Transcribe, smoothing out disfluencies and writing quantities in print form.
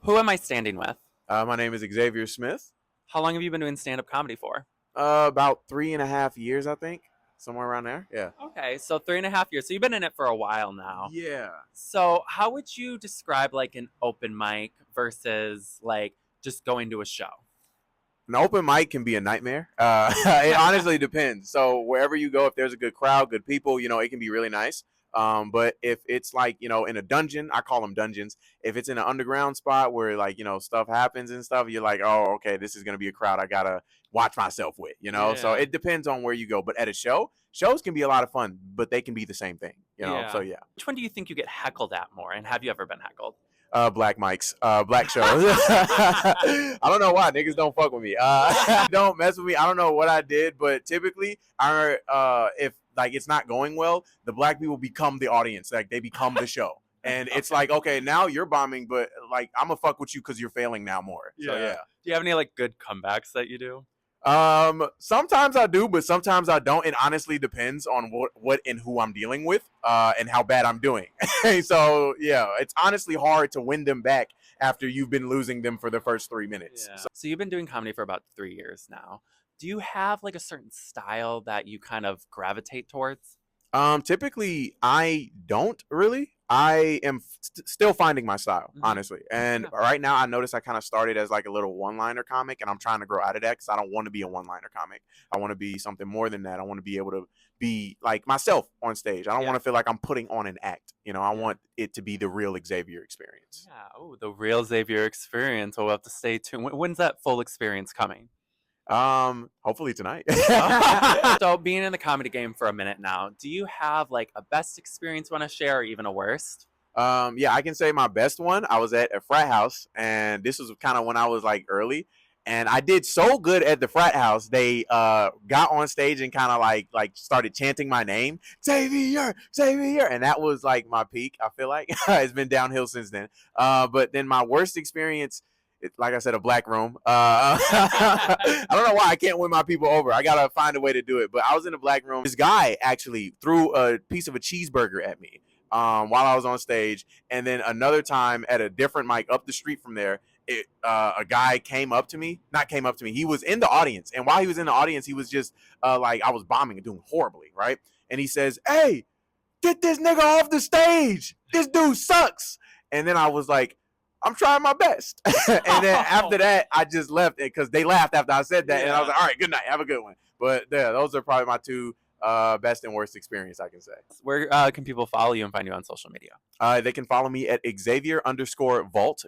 Who am I standing with? My name is Xavier Smith. How long have you been doing stand-up comedy for? About 3.5 years, I think, somewhere around there. Yeah. Okay, so 3.5 years. So you've been in it for a while now. Yeah. So how would you describe like an open mic versus like just going to a show? An open mic can be a nightmare. It honestly depends. So wherever you go, if there's a good crowd, good people, it can be really nice. But if it's like, in a dungeon, I call them dungeons. If it's in an underground spot where like, stuff happens and stuff, you're like, oh, okay, this is going to be a crowd I got to watch myself with. So Yeah. it depends on where you go. But at a show, shows can be a lot of fun, but they can be the same thing. So yeah. Which one do you think you get heckled at more? And have you ever been heckled? Black mics, black shows. I don't know why niggas don't fuck with me. Don't mess with me. I don't know what I did, but typically, if like it's not going well, the black people become the audience. Like they become the show, and it's like, okay, now you're bombing, but like I'm gonna fuck with you because you're failing now more. So yeah. Do you have any like good comebacks that you do? Sometimes I do, but sometimes I don't. It honestly depends on what and who I'm dealing with, and how bad I'm doing. So yeah, it's honestly hard to win them back after you've been losing them for the first 3 minutes. Yeah. So you've been doing comedy for about 3 years now. Do you have like a certain style that you kind of gravitate towards? Typically I don't really. I am still finding my style, honestly. And Yeah. right now I notice I kind of started as like a little one-liner comic, and I'm trying to grow out of that because I don't want to be a one-liner comic. I want to be something more than that. I want to be able to be like myself on stage. I don't Yeah. want to feel like I'm putting on an act. I want it to be the real Xavier experience. Yeah. Oh, the real Xavier experience. We'll have to stay tuned. When's that full experience coming? Hopefully tonight. So being in the comedy game for a minute now, do you have like a best experience you want to share or even a worst? Yeah, I can say my best one. I was at a frat house, and this was kind of when I was like early, and I did so good at the frat house. They got on stage and kind of like started chanting my name, Xavier, Xavier, and that was like my peak. I feel like it's been downhill since then. But then my worst experience, like I said, a black room. I don't know why I can't win my people over. I gotta find a way to do it. But I was in a black room. This guy actually threw a piece of a cheeseburger at me while I was on stage. And then another time at a different mic up the street from there, a guy came up to me. Not came up to me. He was in the audience. And while he was in the audience, he was just like, I was bombing and doing horribly, right? And he says, "Hey, get this nigga off the stage. This dude sucks." And then I was like, I'm trying my best. And then after that, I just left it because they laughed after I said that. Yeah. And I was like, all right, good night. Have a good one. But yeah, those are probably my two best and worst experience, I can say. Where can people follow you and find you on social media? They can follow me at Xavier_Vault,